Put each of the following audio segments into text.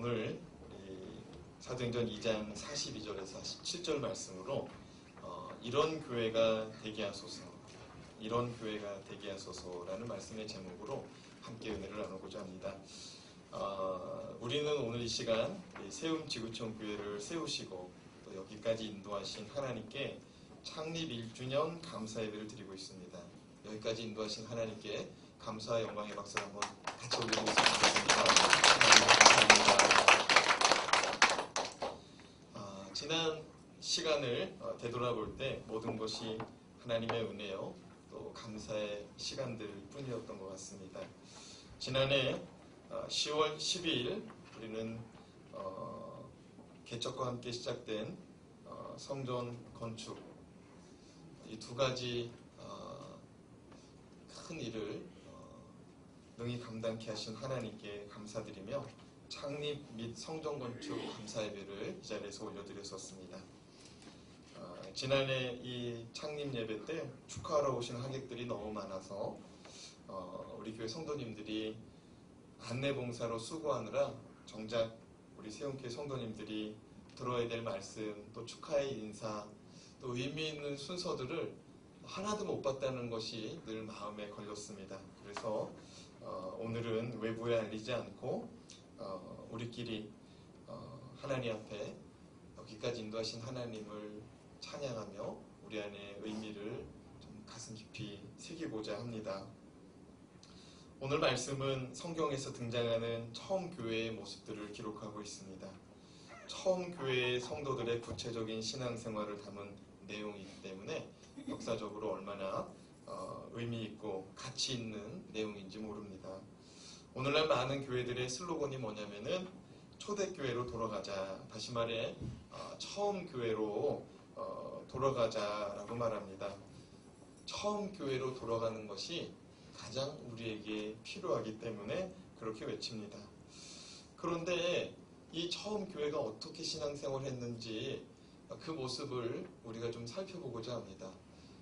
오늘 사도행전 2장 42절에서 17절 말씀으로 이런 교회가 되게 하소서, 이런 교회가 되게 하소서라는 말씀의 제목으로 함께 은혜를 나누고자 합니다. 우리는 오늘 이 시간 세움 지구촌 교회를 세우시고 또 여기까지 인도하신 하나님께 창립 1주년 감사 예배를 드리고 있습니다. 여기까지 인도하신 하나님께 감사와 영광의 박수를 한번 같이 올려보겠습니다. 지난 시간을 되돌아볼 때 모든 것이 하나님의 은혜요 또 감사의 시간들 뿐이었던 것 같습니다. 지난해 10월 12일 우리는 개척과 함께 시작된 성전 건축 이 두 가지 큰 일을 능히 감당케 하신 하나님께 감사드리며 창립 및 성전 건축 감사 예배를 이 자리에서 올려드렸었습니다. 지난해 이 창립 예배 때 축하하러 오신 하객들이 너무 많아서 우리 교회 성도님들이 안내 봉사로 수고하느라 정작 우리 세움교회 성도님들이 들어야 될 말씀, 또 축하의 인사, 또 의미 있는 순서들을 하나도 못 봤다는 것이 늘 마음에 걸렸습니다. 그래서 오늘은 외부에 알리지 않고 우리끼리 하나님 앞에 여기까지 인도하신 하나님을 찬양하며 우리 안에 의미를 좀 가슴 깊이 새기고자 합니다. 오늘 말씀은 성경에서 등장하는 처음 교회의 모습들을 기록하고 있습니다. 처음 교회의 성도들의 구체적인 신앙생활을 담은 내용이기 때문에 역사적으로 얼마나 의미 있고 가치 있는 내용인지 모릅니다. 오늘날 많은 교회들의 슬로건이 뭐냐면은 초대교회로 돌아가자, 다시 말해 처음 교회로 돌아가자라고 말합니다. 처음 교회로 돌아가는 것이 가장 우리에게 필요하기 때문에 그렇게 외칩니다. 그런데 이 처음 교회가 어떻게 신앙생활을 했는지 그 모습을 우리가 좀 살펴보고자 합니다.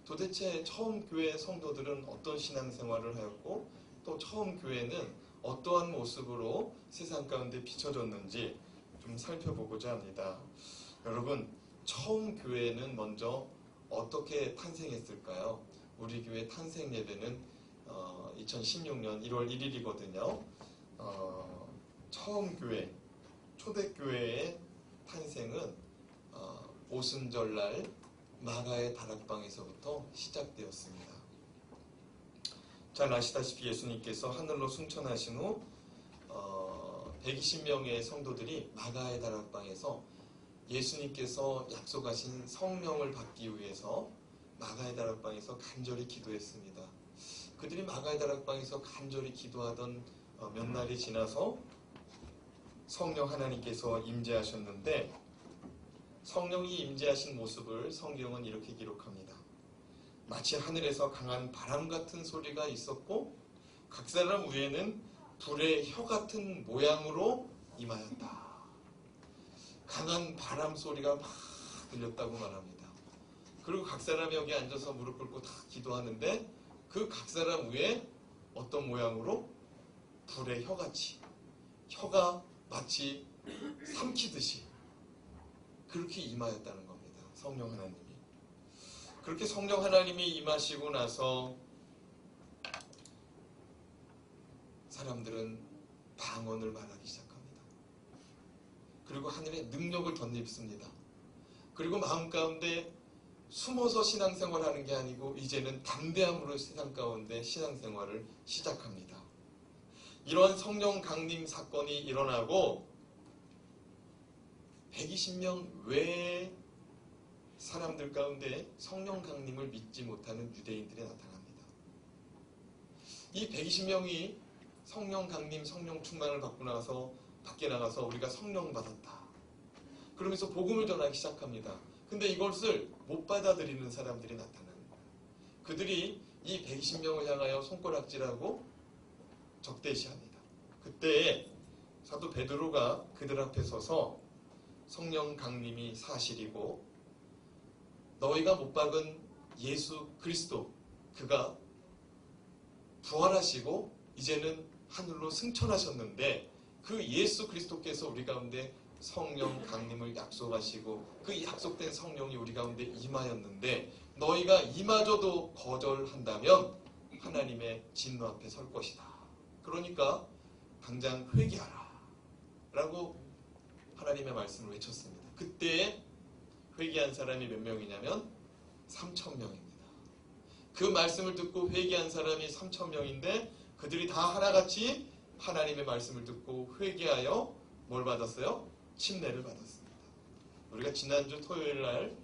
도대체 처음 교회 성도들은 어떤 신앙생활을 하였고 또 처음 교회는 어떠한 모습으로 세상 가운데 비춰졌는지 좀 살펴보고자 합니다. 여러분, 처음 교회는 먼저 어떻게 탄생했을까요? 우리 교회 탄생 예배는 2016년 1월 1일이거든요. 처음 교회, 초대교회의 탄생은 오순절날 마가의 다락방에서부터 시작되었습니다. 잘 아시다시피 예수님께서 하늘로 승천하신 후 120명의 성도들이 마가의 다락방에서 예수님께서 약속하신 성령을 받기 위해서 마가의 다락방에서 간절히 기도했습니다. 그들이 마가의 다락방에서 간절히 기도하던 몇 날이 지나서 성령 하나님께서 임재하셨는데 성령이 임재하신 모습을 성경은 이렇게 기록합니다. 마치 하늘에서 강한 바람 같은 소리가 있었고 각 사람 위에는 불의 혀 같은 모양으로 임하였다. 강한 바람 소리가 막 들렸다고 말합니다. 그리고 각 사람이 여기 앉아서 무릎 꿇고 다 기도하는데 그 각 사람 위에 어떤 모양으로? 불의 혀같이, 혀가 마치 삼키듯이 그렇게 임하였다는 겁니다. 성령 하나님이. 그렇게 성령 하나님이 임하시고 나서 사람들은 방언을 말하기 시작합니다. 그리고 하늘에 능력을 덧입습니다. 그리고 마음 가운데 숨어서 신앙생활하는 게 아니고 이제는 담대함으로 세상 가운데 신앙생활을 시작합니다. 이러한 성령 강림 사건이 일어나고 120명 외의 사람들 가운데 성령 강림을 믿지 못하는 유대인들이 나타납니다. 이 120명이 성령 강림, 성령 충만을 받고 나서 밖에 나가서 우리가 성령 받았다. 그러면서 복음을 전하기 시작합니다. 근데 이것을 못 받아들이는 사람들이 나타나는 거예요. 그들이 이 120명을 향하여 손가락질하고 적대시합니다. 그때 사도 베드로가 그들 앞에 서서 성령 강림이 사실이고 너희가 못 박은 예수 그리스도 그가 부활하시고 이제는 하늘로 승천하셨는데 그 예수 그리스도께서 우리 가운데 성령 강림을 약속하시고 그 약속된 성령이 우리 가운데 임하였는데 너희가 이마저도 거절한다면 하나님의 진노 앞에 설 것이다. 그러니까 당장 회개하라 라고 하나님의 말씀을 외쳤습니다. 그때 회개한 사람이 몇 명이냐면 3,000명입니다. 그 말씀을 듣고 회개한 사람이 3,000명인데 그들이 다 하나같이 하나님의 말씀을 듣고 회개하여 뭘 받았어요? 침례를 받았습니다. 우리가 지난주 토요일 날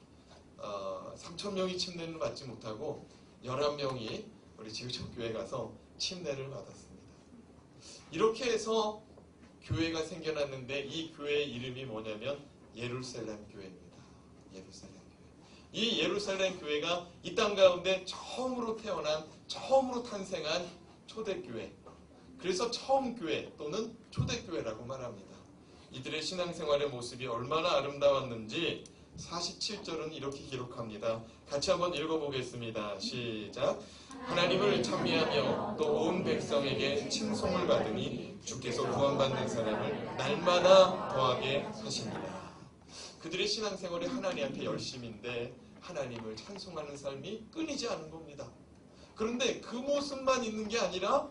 3,000명이 침례를 받지 못하고 11명이 우리 지구촌 교회 가서 침례를 받았습니다. 이렇게 해서 교회가 생겨났는데 이 교회의 이름이 뭐냐면 예루살렘 교회입니다. 예루살렘 교회. 이 예루살렘 교회가 이 땅 가운데 처음으로 태어난, 처음으로 탄생한 초대교회. 그래서 처음교회 또는 초대교회라고 말합니다. 이들의 신앙생활의 모습이 얼마나 아름다웠는지 47절은 이렇게 기록합니다. 같이 한번 읽어보겠습니다. 시작. 하나님을 찬미하며 또 온 백성에게 칭송을 받으니 주께서 구원받는 사람을 날마다 더하게 하십니다. 그들의 신앙생활이 하나님 앞에 열심인데 하나님을 찬송하는 삶이 끊이지 않은 겁니다. 그런데 그 모습만 있는 게 아니라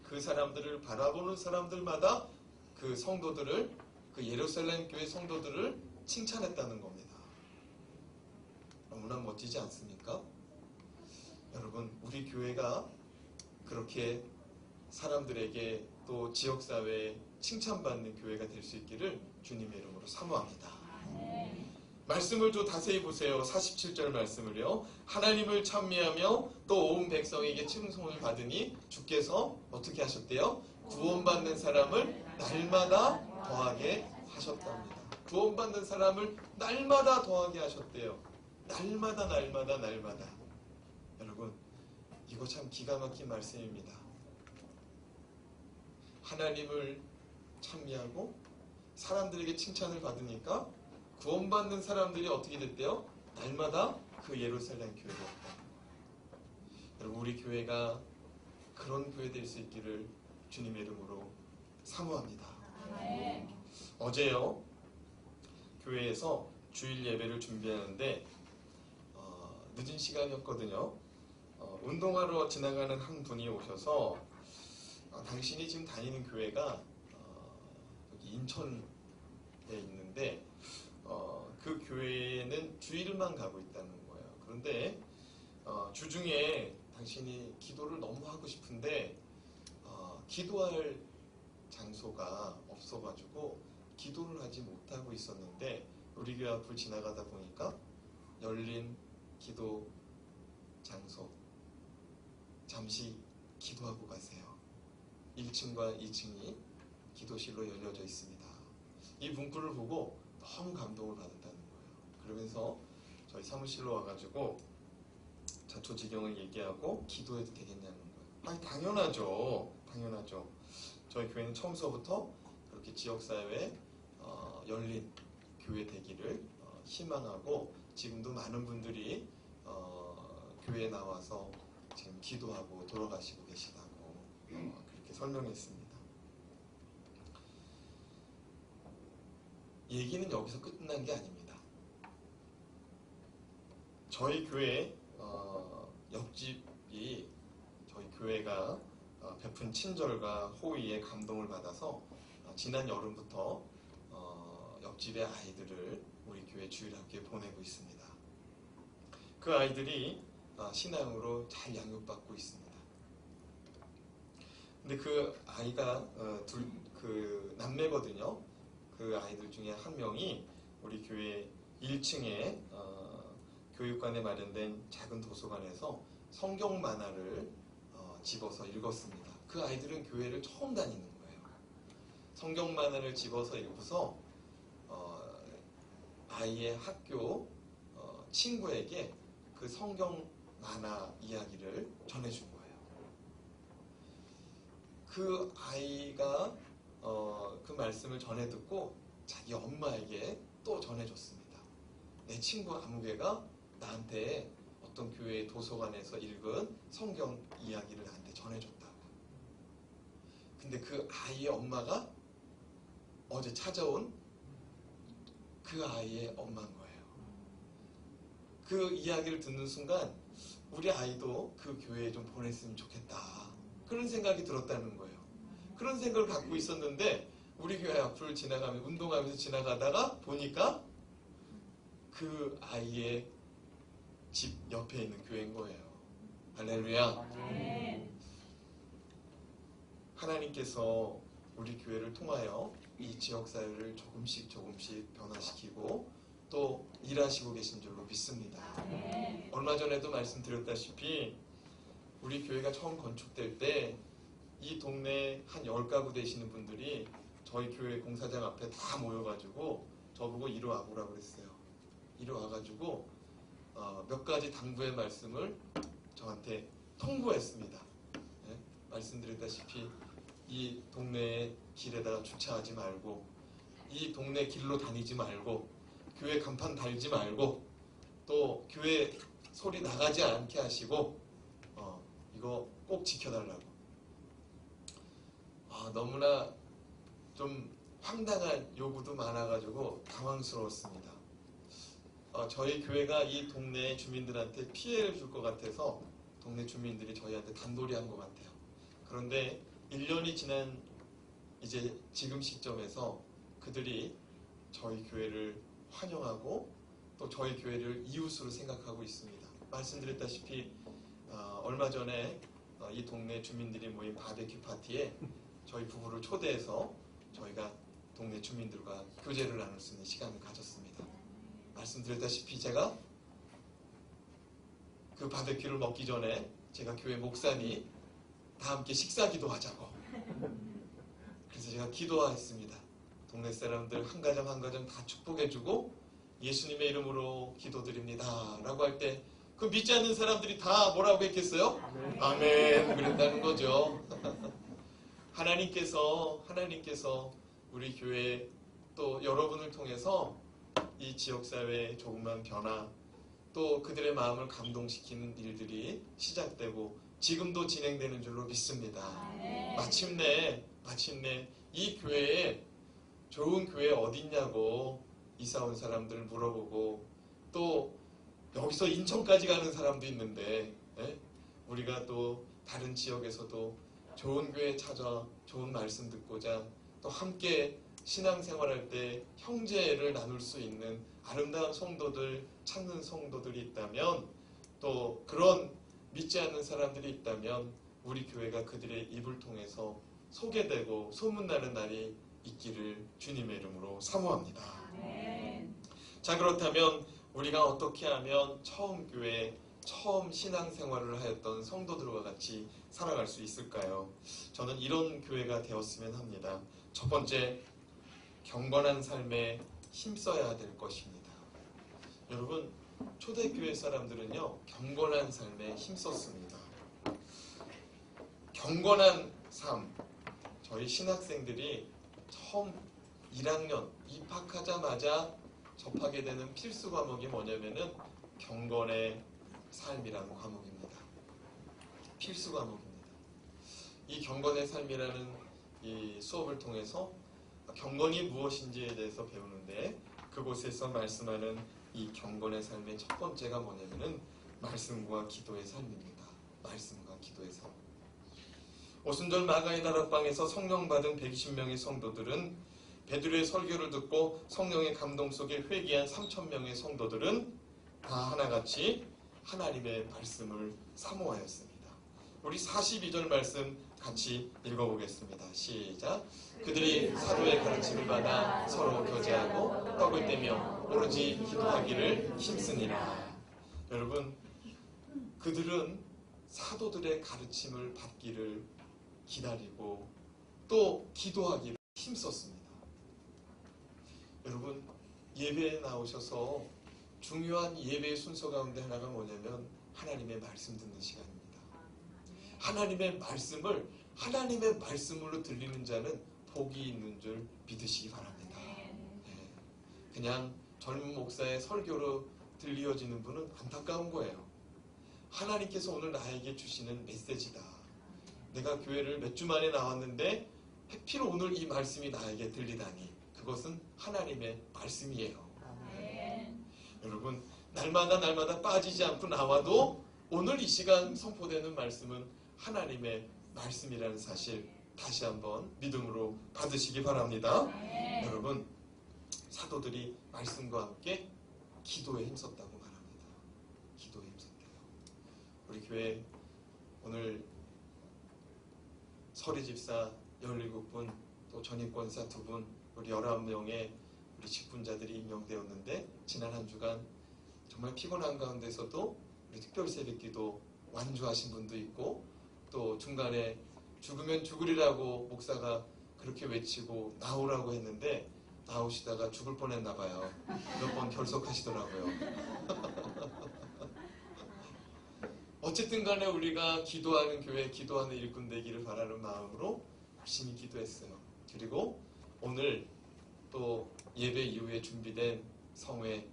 그 사람들을 바라보는 사람들마다 그 성도들을, 그 예루살렘 교회 성도들을 칭찬했다는 겁니다. 너무나 멋지지 않습니까? 여러분, 우리 교회가 그렇게 사람들에게 또 지역사회에 칭찬받는 교회가 될 수 있기를 주님의 이름으로 사모합니다. 말씀을 좀 자세히 보세요. 47절 말씀을요. 하나님을 찬미하며 또 온 백성에게 칭송을 받으니 주께서 어떻게 하셨대요? 구원받는 사람을 날마다 더하게 하셨답니다. 구원받는 사람을 날마다 더하게 하셨대요. 날마다 날마다 날마다. 여러분, 이거 참 기가 막힌 말씀입니다. 하나님을 찬미하고 사람들에게 칭찬을 받으니까 구원받는 사람들이 어떻게 됐대요? 날마다 그 예루살렘 교회가 왔다. 여러분, 우리 교회가 그런 교회 될 수 있기를 주님의 이름으로 사모합니다. 어제요, 교회에서 주일 예배를 준비하는데 늦은 시간이었거든요. 운동하러 지나가는 한 분이 오셔서 당신이 지금 다니는 교회가 여기 인천에 있는데 그 교회는 주일만 가고 있다는 거예요. 그런데 주중에 당신이 기도를 너무 하고 싶은데 기도할 장소가 없어가지고 기도를 하지 못하고 있었는데 우리 교회 앞을 지나가다 보니까 열린 기도 장소, 잠시 기도하고 가세요. 1층과 2층이 기도실로 열려져 있습니다. 이 문구를 보고 너무 감동을 받았다는 거예요. 그러면서 저희 사무실로 와가지고 자초지경을 얘기하고 기도해도 되겠냐는 거예요. 아니, 당연하죠. 당연하죠. 저희 교회는 처음서부터 그렇게 지역사회에 열린 교회 되기를 희망하고 지금도 많은 분들이 교회에 나와서 지금 기도하고 돌아가시고 계시다고 그렇게 설명했습니다. 얘기는 여기서 끝난 게 아닙니다. 저희 교회 옆집이 저희 교회가 베푼 친절과 호의에 감동을 받아서 지난 여름부터 옆집의 아이들을 우리 교회 주일학교에 보내고 있습니다. 그 아이들이 신앙으로 잘 양육받고 있습니다. 근데 그 아이가 그 남매거든요. 그 아이들 중에 한 명이 우리 교회 1층에 교육관에 마련된 작은 도서관에서 성경 만화를 집어서 읽었습니다. 그 아이들은 교회를 처음 다니는 거예요. 성경 만화를 집어서 읽고서 아이의 학교 친구에게 그 성경 만화 이야기를 전해준 거예요. 그 아이가 그 말씀을 전해 듣고 자기 엄마에게 또 전해줬습니다. 내 친구 아무개가 나한테 어떤 교회 도서관에서 읽은 성경 이야기를 나한테 전해줬다고. 근데 그 아이의 엄마가 어제 찾아온 그 아이의 엄마인 거예요. 그 이야기를 듣는 순간 우리 아이도 그 교회에 좀 보냈으면 좋겠다. 그런 생각이 들었다는 거예요. 그런 생각을 갖고 있었는데 우리 교회 앞을 지나가면 운동하면서 지나가다가 보니까 그 아이의 집 옆에 있는 교회인 거예요. 할렐루야. 하나님께서 우리 교회를 통하여 이 지역사회를 조금씩 변화시키고 또 일하시고 계신 줄로 믿습니다. 얼마 전에도 말씀드렸다시피 우리 교회가 처음 건축될 때 이 동네 한 10가구 되시는 분들이 저희 교회 공사장 앞에 다 모여가지고 저보고 이리 와보라 그랬어요. 이리 와가지고 몇 가지 당부의 말씀을 저한테 통보했습니다. 네? 말씀드렸다시피 이 동네 길에다가 주차하지 말고 이 동네 길로 다니지 말고 교회 간판 달지 말고 또 교회 소리 나가지 않게 하시고 이거 꼭 지켜달라고. 너무나 좀 황당한 요구도 많아가지고 당황스러웠습니다. 저희 교회가 이 동네 주민들한테 피해를 줄 것 같아서 동네 주민들이 저희한테 단돌이 한 것 같아요. 그런데 1년이 지난 이제 지금 시점에서 그들이 저희 교회를 환영하고 또 저희 교회를 이웃으로 생각하고 있습니다. 말씀드렸다시피 얼마 전에 이 동네 주민들이 모인 바베큐 파티에 저희 부부를 초대해서 저희가 동네 주민들과 교제를 나눌 수 있는 시간을 가졌습니다. 말씀드렸다시피 제가 그 바베큐를 먹기 전에 제가 교회 목사님 다 함께 식사 기도하자고 그래서 제가 기도했습니다. 동네 사람들 한 가정 한 가정 다 축복해주고 예수님의 이름으로 기도드립니다 라고 할 때 그 믿지 않는 사람들이 다 뭐라고 했겠어요? 아멘 그랬다는 거죠. 하나님께서 우리 교회 또 여러분을 통해서 이 지역사회의 조그만 변화 또 그들의 마음을 감동시키는 일들이 시작되고 지금도 진행되는 줄로 믿습니다. 마침내 이 교회에 좋은 교회 어딨냐고 이사 온 사람들 물어보고 또 여기서 인천까지 가는 사람도 있는데 우리가 또 다른 지역에서도 좋은 교회 찾아 좋은 말씀 듣고자 또 함께 신앙생활할 때 형제를 나눌 수 있는 아름다운 성도들 찾는 성도들이 있다면 또 그런 믿지 않는 사람들이 있다면 우리 교회가 그들의 입을 통해서 소개되고 소문나는 날이 있기를 주님의 이름으로 사모합니다. 자, 그렇다면 우리가 어떻게 하면 처음 교회, 처음 신앙생활을 하였던 성도들과 같이 살아갈 수 있을까요? 저는 이런 교회가 되었으면 합니다. 첫 번째, 경건한 삶에 힘써야 될 것입니다. 여러분, 초대교회 사람들은요, 경건한 삶에 힘썼습니다. 경건한 삶, 저희 신학생들이 처음 1학년 입학하자마자 접하게 되는 필수 과목이 뭐냐면은 경건의 삶이라는 과목입니다. 필수 과목입니다. 이 경건의 삶이라는 이 수업을 통해서 경건이 무엇인지에 대해서 배우는데 그곳에서 말씀하는 이 경건의 삶의 첫 번째가 뭐냐면은 말씀과 기도의 삶입니다. 말씀과 기도의 삶. 오순절 마가의 다락방에서 성령 받은 120명의 성도들은 베드로의 설교를 듣고 성령의 감동 속에 회개한 3,000명의 성도들은 다 하나같이 하나님의 말씀을 사모하였습니다. 우리 42절 말씀 같이 읽어보겠습니다. 시작. 그들이 사도의 가르침을 받아 서로 교제하고 떡을 떼며 오로지 기도하기를 힘쓰니라. 여러분, 그들은 사도들의 가르침을 받기를 기다리고 또 기도하기를 힘썼습니다. 여러분, 예배에 나오셔서 중요한 예배의 순서 가운데 하나가 뭐냐면 하나님의 말씀 듣는 시간입니다. 하나님의 말씀으로 들리는 자는 복이 있는 줄 믿으시기 바랍니다. 그냥 젊은 목사의 설교로 들려지는 분은 안타까운 거예요. 하나님께서 오늘 나에게 주시는 메시지다. 내가 교회를 몇 주 만에 나왔는데 해필 오늘 이 말씀이 나에게 들리다니 그것은 하나님의 말씀이에요. 여러분 날마다 빠지지 않고 나와도 오늘 이 시간 선포되는 말씀은 하나님의 말씀이라는 사실 다시 한번 믿음으로 받으시기 바랍니다. 여러분 사도들이 말씀과 함께 기도에 힘썼다고 말합니다. 기도에 힘썼대요. 우리 교회 오늘 서리집사 17분 또 전임권사 2분 우리 19명의 우리 직분자들이 임명되었는데 지난 한 주간 정말 피곤한 가운데서도 우리 특별 새벽기도 완주하신 분도 있고 또 중간에 죽으면 죽으리라고 목사가 그렇게 외치고 나오라고 했는데 나오시다가 죽을 뻔했나 봐요. 몇 번 결석하시더라고요. 어쨌든 간에 우리가 기도하는 교회, 기도하는 일꾼 되기를 바라는 마음으로 열심히 기도했어요. 그리고 오늘 또 예배 이후에 준비된 성회,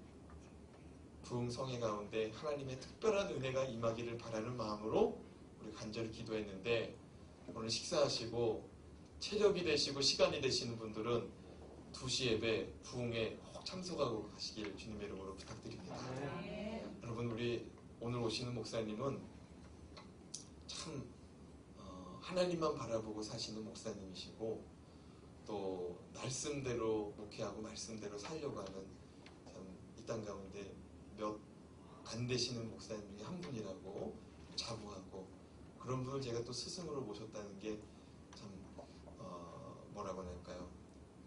부흥성회 가운데 하나님의 특별한 은혜가 임하기를 바라는 마음으로 우리 간절히 기도했는데 오늘 식사하시고 체력이 되시고 시간이 되시는 분들은 2시 예배 부흥에 꼭 참석하고 가시길 주님의 이름으로 부탁드립니다. 여러분 우리 오늘 오시는 목사님은 참 하나님만 바라보고 사시는 목사님이시고 또 말씀대로 목회하고 말씀대로 살려고 하는 참 이 땅 가운데 몇 안 되시는 목사님 중에 한 분이라고 자부하고 그런 분을 제가 또 스승으로 모셨다는 게 참 뭐라고 할까요?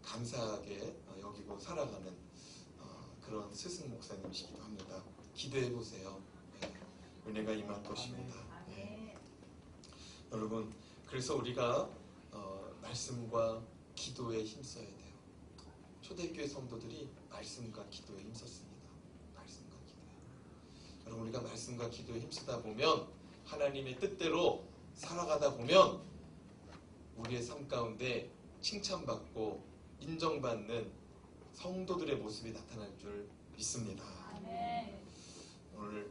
감사하게 여기고 살아가는 그런 스승 목사님이시기도 합니다. 기대해 보세요. 네. 은혜가 임할 것입니다. 네. 여러분 그래서 우리가 말씀과 기도에 힘써야 돼요. 초대교회 성도들이 말씀과 기도에 힘썼습니다. 말씀과 기도에. 여러분 우리가 말씀과 기도에 힘쓰다 보면 하나님의 뜻대로 살아가다 보면 우리의 삶 가운데 칭찬받고 인정받는 성도들의 모습이 나타날 줄 믿습니다. 오늘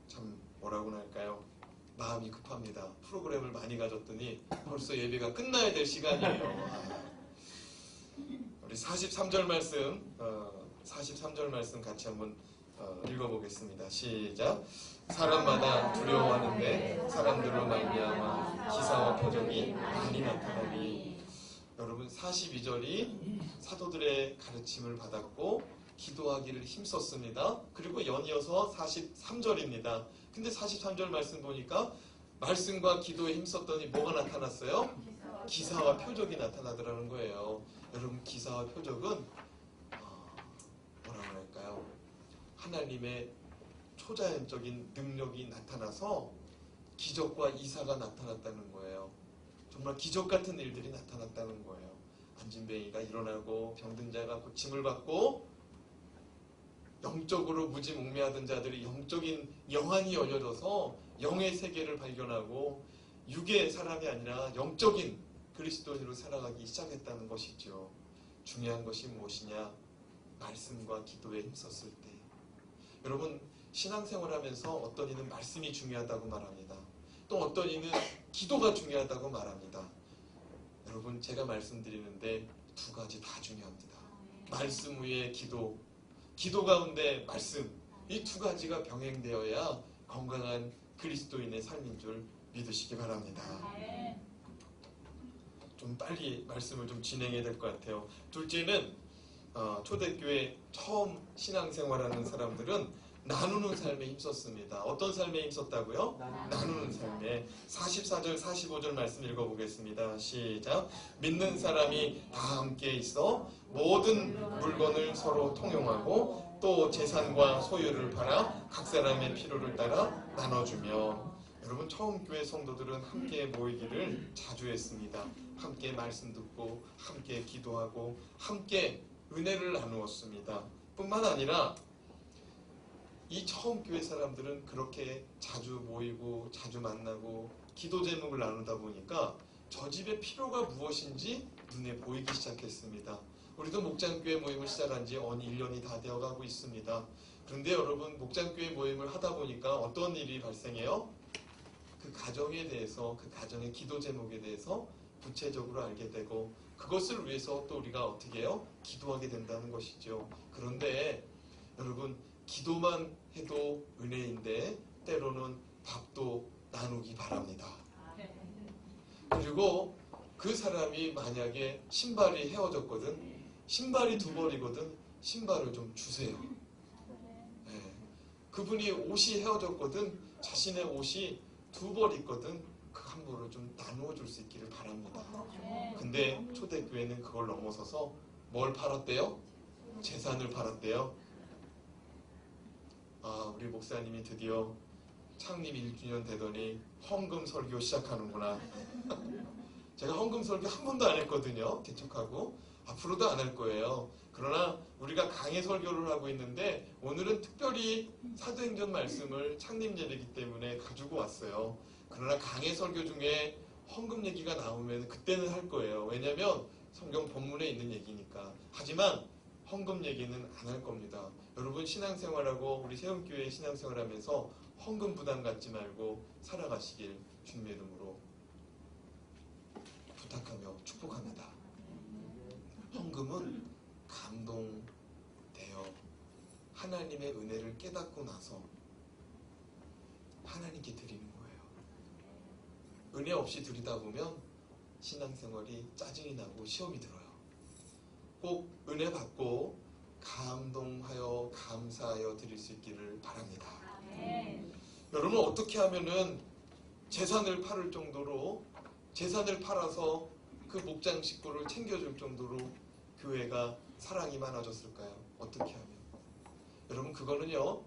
참 뭐라고 할까요? 마음이 급합니다. 프로그램을 많이 가졌더니 벌써 예배가 끝나야 될 시간이에요. 우리 43절 말씀 43절 말씀 같이 한번 읽어보겠습니다. 시작. 사람마다 두려워하는데 사람들로 말미암아 기사와 표적이 많이 나타나니. 여러분 42절이 사도들의 가르침을 받았고 기도하기를 힘썼습니다. 그리고 연이어서 43절입니다. 근데 43절 말씀 보니까 말씀과 기도에 힘썼더니 뭐가 나타났어요? 기사와 표적이 나타나더라는 거예요. 여러분 기사와 표적은 뭐라고 할까요? 하나님의 초자연적인 능력이 나타나서 기적과 이사가 나타났다는 거예요. 정말 기적 같은 일들이 나타났다는 거예요. 안진뱅이가 일어나고 병든 자가 고침을 받고 영적으로 무지몽매하던 자들이 영적인 영안이 열려져서 영의 세계를 발견하고 육의 사람이 아니라 영적인 그리스도인으로 살아가기 시작했다는 것이죠. 중요한 것이 무엇이냐? 말씀과 기도에 힘썼을 때. 여러분 신앙생활하면서 어떤 이는 말씀이 중요하다고 말합니다. 또 어떤 이는 기도가 중요하다고 말합니다. 여러분 제가 말씀드리는데 두 가지 다 중요합니다. 말씀 위에 기도, 기도 가운데 말씀, 이 두 가지가 병행되어야 건강한 그리스도인의 삶인 줄 믿으시기 바랍니다. 좀 빨리 말씀을 좀 진행해야 될 것 같아요. 둘째는 초대교회 처음 신앙생활하는 사람들은 나누는 삶에 힘썼습니다. 어떤 삶에 힘썼다고요? 나누는 삶에. 44절 45절 말씀 읽어보겠습니다. 시작. 믿는 사람이 다 함께 있어 모든 물건을 서로 통용하고 또 재산과 소유를 팔아 각 사람의 필요를 따라 나눠주며. 여러분 처음 교회 성도들은 함께 모이기를 자주 했습니다. 함께 말씀 듣고 함께 기도하고 함께 은혜를 나누었습니다. 뿐만 아니라 이 처음 교회 사람들은 그렇게 자주 모이고 자주 만나고 기도 제목을 나누다 보니까 저 집의 필요가 무엇인지 눈에 보이기 시작했습니다. 우리도 목장교회 모임을 시작한 지 어느 1년이 다 되어가고 있습니다. 그런데 여러분 목장교회 모임을 하다 보니까 어떤 일이 발생해요? 그 가정에 대해서, 그 가정의 기도 제목에 대해서 구체적으로 알게 되고 그것을 위해서 또 우리가 어떻게 해요? 기도하게 된다는 것이죠. 그런데 여러분 기도만 해도 은혜인데 때로는 밥도 나누기 바랍니다. 그리고 그 사람이 만약에 신발이 헤어졌거든, 신발이 두 벌이거든, 신발을 좀 주세요. 네. 그분이 옷이 헤어졌거든, 자신의 옷이 두 벌 있거든, 그 한 벌을 좀 나누어 줄 수 있기를 바랍니다. 근데 초대교회는 그걸 넘어서서 뭘 팔았대요? 재산을 팔았대요. 아, 우리 목사님이 드디어 창립 1주년 되더니 헌금 설교 시작하는구나. 제가 헌금 설교 한 번도 안 했거든요. 개척하고 앞으로도 안 할 거예요. 그러나 우리가 강해 설교를 하고 있는데 오늘은 특별히 사도행전 말씀을 창립 예배이기 때문에 가지고 왔어요. 그러나 강해 설교 중에 헌금 얘기가 나오면 그때는 할 거예요. 왜냐하면 성경 본문에 있는 얘기니까. 하지만 헌금 얘기는 안 할 겁니다. 여러분 신앙생활하고 우리 세움교회 신앙생활하면서 헌금 부담 갖지 말고 살아가시길 주님의 이름으로 부탁하며 축복합니다. 헌금은 감동되어 하나님의 은혜를 깨닫고 나서 하나님께 드리는 거예요. 은혜 없이 드리다 보면 신앙생활이 짜증이 나고 시험이 들어요. 꼭 은혜 받고 감동하여 감사하여 드릴 수 있기를 바랍니다. 여러분 어떻게 하면은 재산을 팔을 정도로 재산을 팔아서 그 목장 식구를 챙겨줄 정도로 교회가 사랑이 많아졌을까요? 어떻게 하면? 여러분 그거는요,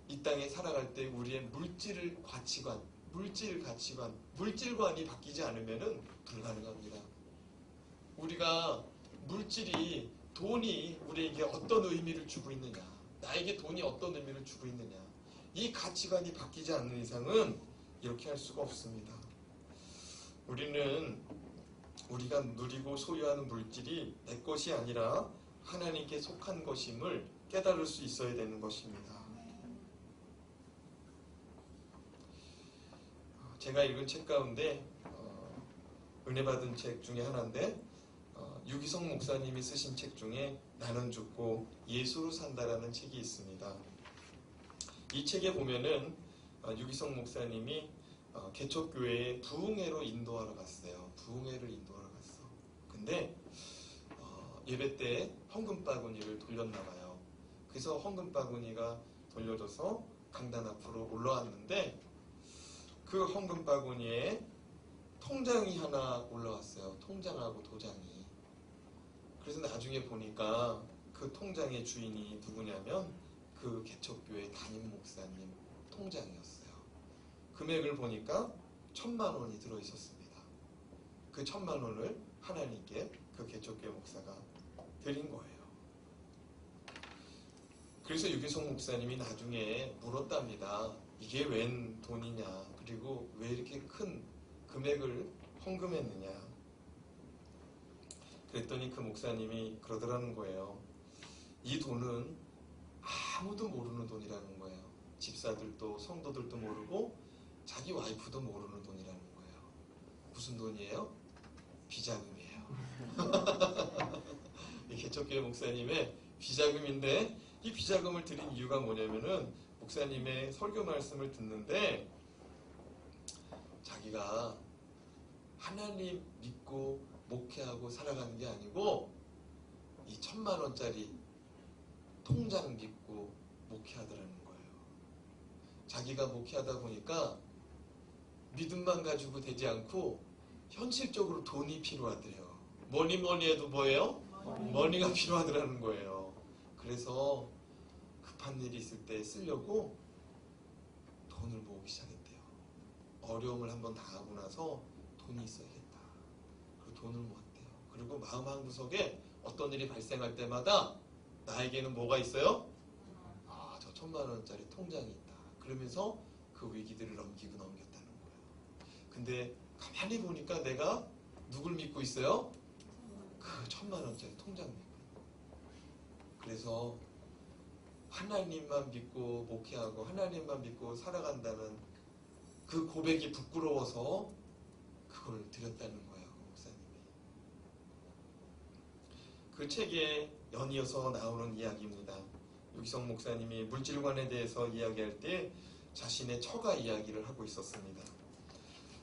이 땅에 살아갈 때 우리의 물질 가치관, 물질관이 바뀌지 않으면 불가능합니다. 우리가 물질이, 돈이 우리에게 어떤 의미를 주고 있느냐, 나에게 돈이 어떤 의미를 주고 있느냐, 이 가치관이 바뀌지 않는 이상은 이렇게 할 수가 없습니다. 우리가 누리고 소유하는 물질이 내 것이 아니라 하나님께 속한 것임을 깨달을 수 있어야 되는 것입니다. 제가 읽은 책 가운데 은혜 받은 책 중에 하나인데 유기성 목사님이 쓰신 책 중에 나는 죽고 예수로 산다라는 책이 있습니다. 이 책에 보면은 유기성 목사님이 개척교회에 부흥회로 인도하러 갔어요. 부흥회를 인도하러 갔어. 근데 예배 때 헌금 바구니를 돌렸나 봐요. 그래서 헌금 바구니가 돌려져서 강단 앞으로 올라왔는데 그 헌금 바구니에 통장이 하나 올라왔어요. 통장하고 도장이. 그래서 나중에 보니까 그 통장의 주인이 누구냐면 그 개척교회 담임 목사님 통장이었어요. 금액을 보니까 1,000만 원이 들어있었습니다. 그 1,000만 원을 하나님께 그 개척교회 목사가 드린 거예요. 그래서 유기성 목사님이 나중에 물었답니다. 이게 웬 돈이냐, 그리고 왜 이렇게 큰 금액을 헌금했느냐. 그랬더니 그 목사님이 그러더라는 거예요. 이 돈은 아무도 모르는 돈이라는 거예요. 집사들도 성도들도 모르고 자기 와이프도 모르는 돈이라는 거예요. 무슨 돈이에요? 비자금이에요. 이 개척교회 목사님의 비자금인데, 이 비자금을 드린 이유가 뭐냐면은 목사님의 설교 말씀을 듣는데 자기가 하나님 믿고 목회하고 살아가는 게 아니고 이 1,000만 원짜리 통장 믿고 목회하더라는 거예요. 자기가 목회하다 보니까 믿음만 가지고 되지 않고 현실적으로 돈이 필요하대요. 뭐니 해도 뭐예요? 머니가 필요하더라는 거예요. 그래서 급한 일이 있을 때 쓰려고 돈을 모으기 시작했대요. 어려움을 한번 당하고 나서 돈이 있어야겠다. 그리고 돈을 모았대요. 그리고 마음 한구석에 어떤 일이 발생할 때마다 나에게는 뭐가 있어요? 저 1,000만 원짜리 통장이 있다. 그러면서 그 위기들을 넘겼다는 거예요. 근데 가만히 보니까 내가 누굴 믿고 있어요? 그 1,000만 원짜리 통장 믿고. 그래서 하나님만 믿고 목회하고 하나님만 믿고 살아간다는 그 고백이 부끄러워서 돈을 드렸다는 거예요, 그 목사님이. 그 책에 연이어서 나오는 이야기입니다. 유기성 목사님이 물질관에 대해서 이야기할 때 자신의 처가 이야기를 하고 있었습니다.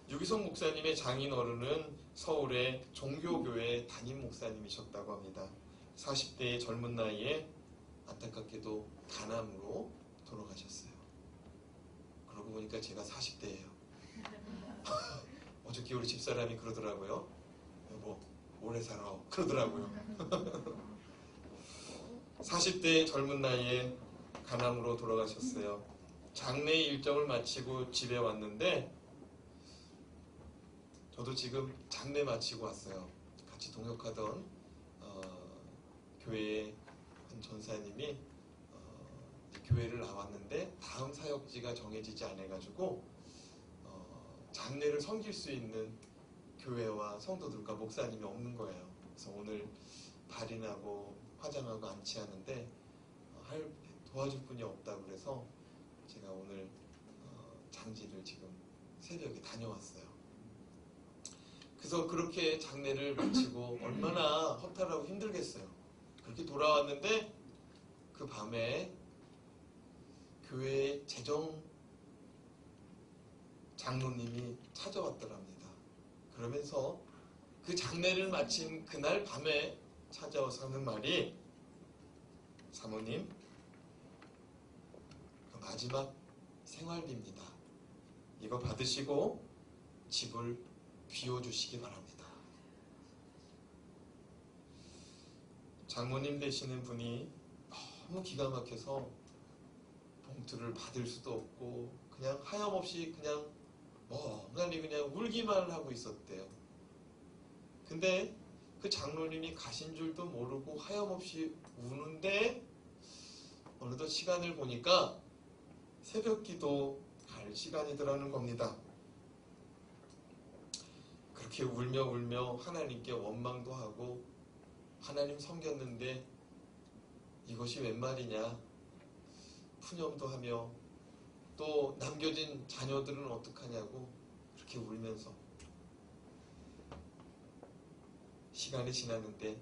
유기성 목사님의 장인어른은 서울의 종교교회 담임 목사님이셨다고 합니다. 40대의 젊은 나이에 안타깝게도 간암으로 돌아가셨어요. 그러고 보니까 제가 40대예요. 어저께 우리 집사람이 그러더라고요. 여보, 오래 살아. 그러더라고요. 40대 젊은 나이에 간암으로 돌아가셨어요. 장례 일정을 마치고 집에 왔는데 저도 지금 장례 마치고 왔어요. 같이 동역하던 교회의 한 전사님이 교회를 나왔는데 다음 사역지가 정해지지 않아가지고 장례를 섬길 수 있는 교회와 성도들과 목사님이 없는 거예요. 그래서 오늘 발인하고 화장하고 안치하는데 도와줄 분이 없다고 그래서 제가 오늘 장지를 지금 새벽에 다녀왔어요. 그래서 그렇게 장례를 마치고 얼마나 허탈하고 힘들겠어요. 그렇게 돌아왔는데 그 밤에 교회 재정 장로님이 찾아왔더랍니다. 그러면서 그 장례를 마친 그날 밤에 찾아와서 하는 말이, 사모님, 그 마지막 생활비입니다. 이거 받으시고 집을 비워주시기 바랍니다. 장모님 되시는 분이 너무 기가 막혀서 봉투를 받을 수도 없고 그냥 하염없이 그냥 멍하니 그냥 울기만 하고 있었대요. 근데 그 장로님이 가신 줄도 모르고 하염없이 우는데 어느덧 시간을 보니까 새벽기도 갈 시간이더라는 겁니다. 그렇게 울며 하나님께 원망도 하고 하나님 섬겼는데 이것이 웬 말이냐 푸념도 하며 또 남겨진 자녀들은 어떡하냐고 그렇게 울면서 시간이 지났는데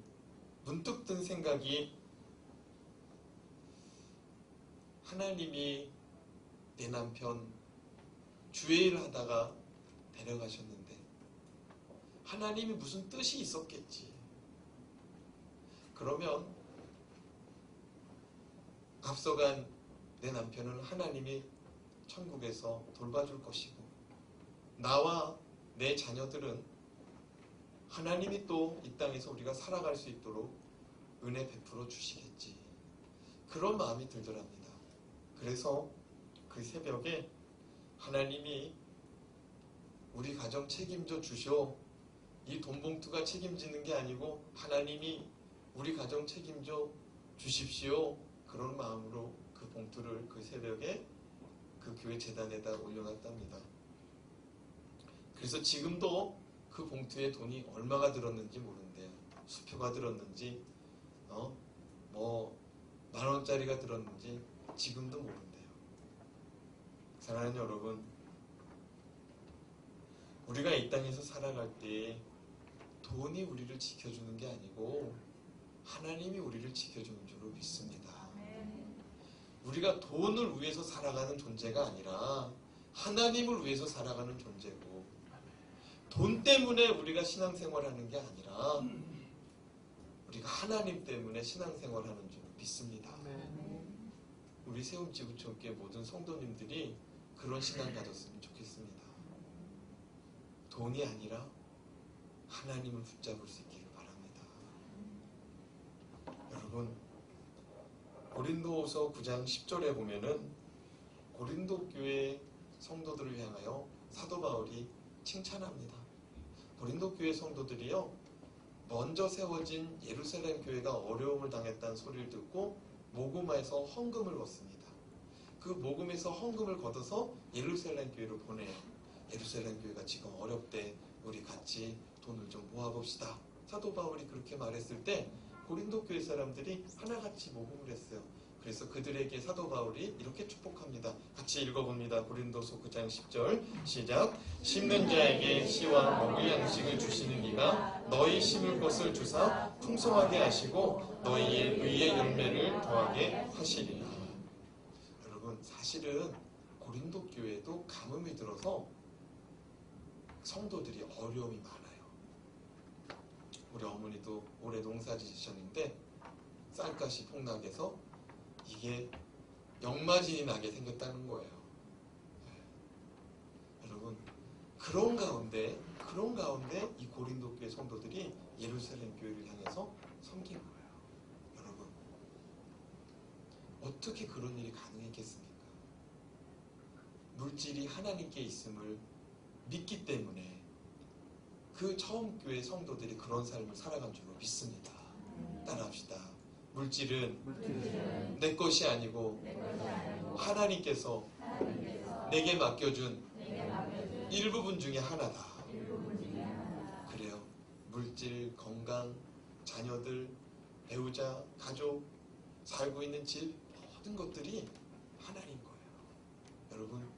문득 든 생각이, 하나님이 내 남편 주회일 하다가 데려가셨는데 하나님이 무슨 뜻이 있었겠지. 그러면 앞서간 내 남편은 하나님이 천국에서 돌봐줄 것이고 나와 내 자녀들은 하나님이 또 이 땅에서 우리가 살아갈 수 있도록 은혜 베풀어 주시겠지. 그런 마음이 들더랍니다. 그래서 그 새벽에 하나님이 우리 가정 책임져 주셔. 이 돈 봉투가 책임지는 게 아니고 하나님이 우리 가정 책임져 주십시오. 그런 마음으로 그 봉투를 그 새벽에 그 교회 재단에다 올려놨답니다. 그래서 지금도 그 봉투에 돈이 얼마가 들었는지 모른대요. 수표가 들었는지 만원짜리가 들었는지 지금도 모른대요. 사랑하는 여러분, 우리가 이 땅에서 살아갈 때 돈이 우리를 지켜주는 게 아니고 하나님이 우리를 지켜주는 줄로 믿습니다. 우리가 돈을 위해서 살아가는 존재가 아니라 하나님을 위해서 살아가는 존재고, 돈 때문에 우리가 신앙생활하는 게 아니라 우리가 하나님 때문에 신앙생활하는 줄 믿습니다. 우리 세움지구촌교회 모든 성도님들이 그런 신앙 가졌으면 좋겠습니다. 돈이 아니라 하나님을 붙잡을 수 있기를 바랍니다. 여러분, 고린도후서 9장 10절에 보면은 고린도 교회 성도들을 향하여 사도 바울이 칭찬합니다. 고린도 교회 성도들이요, 먼저 세워진 예루살렘 교회가 어려움을 당했다는 소리를 듣고 모금에서 헌금을 얻습니다. 그 모금에서 헌금을 걷어서 예루살렘 교회로 보내요. 예루살렘 교회가 지금 어렵대. 우리 같이 돈을 좀 모아봅시다. 사도 바울이 그렇게 말했을 때 고린도 교회 사람들이 하나같이 모금을 했어요. 그래서 그들에게 사도 바울이 이렇게 축복합니다. 같이 읽어봅니다. 고린도서 9장 10절 시작. 심는 자에게 씨와 먹을 양식을 주시는 이가 너희 심을 것을 주사 풍성하게 하시고 너희의 의의 열매를 더하게 하시리라. 여러분, 사실은 고린도 교회도 가뭄이 들어서 성도들이 어려움이 많아요. 우리 어머니도 올해 농사 지으셨는데 쌀값이 폭락해서 이게 역마진이 나게 생겼다는 거예요. 여러분, 그런 가운데 이 고린도 교회 성도들이 예루살렘 교회를 향해서 섬긴 거예요. 여러분, 어떻게 그런 일이 가능했겠습니까? 물질이 하나님께 있음을 믿기 때문에 그 처음 교회 성도들이 그런 삶을 살아간 줄로 믿습니다. 따라합시다. 물질은 내 것이 아니고 하나님께서 내게 맡겨준 일부분 중에 하나다. 그래요. 물질, 건강, 자녀들, 배우자, 가족, 살고 있는 집, 모든 것들이 하나님 거예요. 여러분,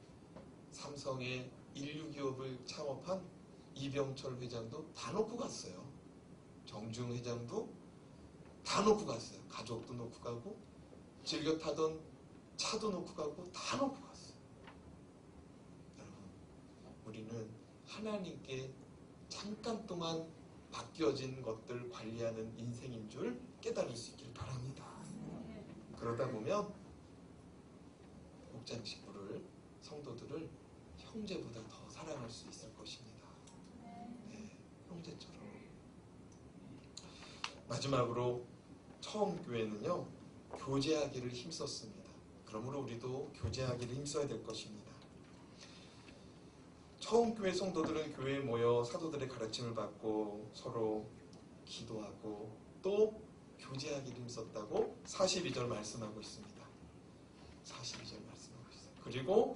삼성의 인류 기업을 창업한 이병철 회장도 다 놓고 갔어요. 정중 회장도 다 놓고 갔어요. 가족도 놓고 가고 즐겨 타던 차도 놓고 가고 다 놓고 갔어요. 여러분, 우리는 하나님께 잠깐 동안 바뀌어진 것들 관리하는 인생인 줄 깨달을 수 있길 바랍니다. 그러다 보면 목장식구를, 성도들을 형제보다 더 사랑할 수 있을 것입니다. 네, 형제처럼. 마지막으로 처음 교회는요, 교제하기를 힘썼습니다. 그러므로 우리도 교제하기를 힘써야 될 것입니다. 처음 교회 성도들은 교회에 모여 사도들의 가르침을 받고 서로 기도하고 또 교제하기를 힘썼다고 42절 말씀하고 있습니다. 42절 말씀하고 있어요. 그리고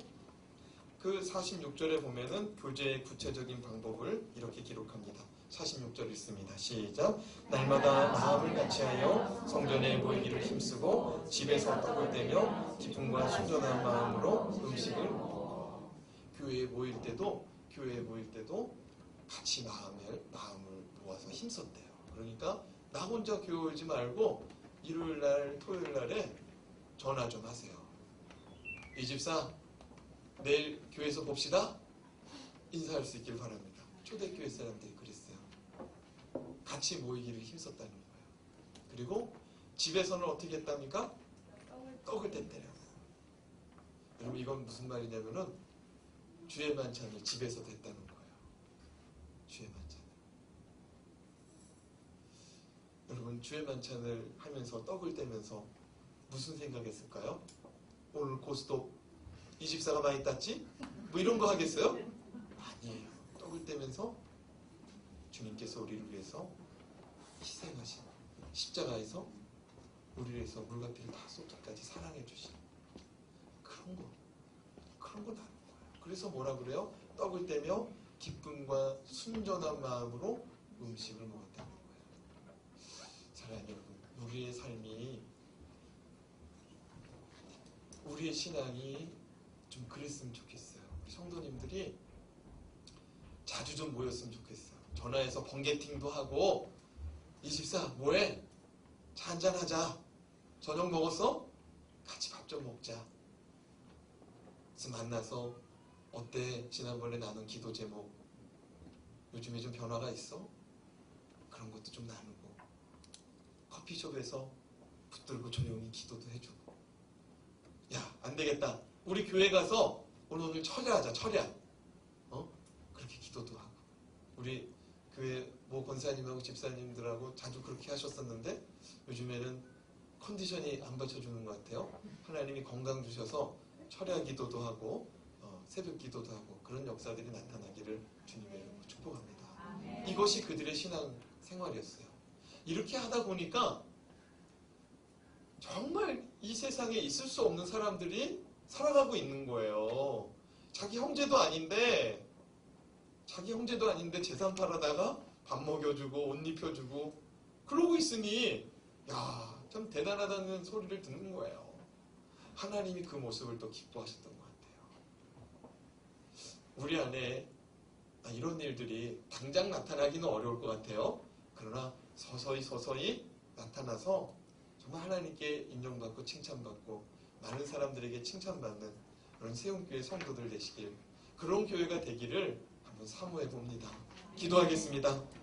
그 46절에 보면은 교제의 구체적인 방법을 이렇게 기록합니다. 46절 읽습니다. 시작. 날마다 마음을 같이하여 성전에 모이기를 힘쓰고 집에서 떡을 떼며 기쁨과 순전한 마음으로 음식을 먹어. 교회에 모일 때도 같이 마음을 모아서 힘썼대요. 그러니까 나 혼자 교회 오지 말고 일요일날 토요일날에 전화 좀 하세요. 이 집사 내일 교회에서 봅시다. 인사할 수 있길 바랍니다. 초대교회 사람들이 그랬어요. 같이 모이기를 힘썼다는 거예요. 그리고 집에서는 어떻게 했답니까? 떡을 뗐대요. 여러분, 이건 무슨 말이냐면은 주의 만찬을 집에서 댔다는 거예요. 주의 만찬을. 여러분, 주의 만찬을 하면서 떡을 떼면서 무슨 생각했을까요? 오늘 고스톱 이 집사가 많이 땄지? 뭐 이런 거 하겠어요? 아니에요. 떡을 떼면서 주님께서 우리를 위해서 희생하신 십자가에서 우리를 위해서 물과 피를 다 쏟기까지 사랑해 주신 그런 거 나누는 거예요. 그래서 뭐라 그래요? 떡을 떼며 기쁨과 순전한 마음으로 음식을 먹었다는 거예요. 사랑하는 여러분, 우리의 삶이, 우리의 신앙이 좀 그랬으면 좋겠어요. 우리 성도님들이 자주 좀 모였으면 좋겠어요. 전화해서 번개팅도 하고, 이 집사 뭐해? 차 한잔 하자. 저녁 먹었어? 같이 밥 좀 먹자. 그래서 만나서 어때? 지난번에 나눈 기도 제목 요즘에 좀 변화가 있어? 그런 것도 좀 나누고, 커피숍에서 붙들고 조용히 기도도 해주고. 야, 안 되겠다. 우리 교회 가서 오늘 철야하자. 철야. 그렇게 기도도 하고. 우리 교회 모 권사님하고 집사님들하고 자주 그렇게 하셨었는데 요즘에는 컨디션이 안 받쳐주는 것 같아요. 하나님이 건강 주셔서 철야 기도도 하고 새벽 기도도 하고 그런 역사들이 나타나기를 주님의 이름으로 축복합니다. 이것이 그들의 신앙 생활이었어요. 이렇게 하다 보니까 정말 이 세상에 있을 수 없는 사람들이 살아가고 있는 거예요. 자기 형제도 아닌데 재산 팔아다가 밥 먹여주고 옷 입혀주고 그러고 있으니 야, 참 대단하다는 소리를 듣는 거예요. 하나님이 그 모습을 또 기뻐하셨던 것 같아요. 우리 안에 이런 일들이 당장 나타나기는 어려울 것 같아요. 그러나 서서히 나타나서 정말 하나님께 인정받고 칭찬받고 많은 사람들에게 칭찬받는 그런 세움교회 성도들 되시길, 그런 교회가 되기를 한번 사모해 봅니다. 기도하겠습니다.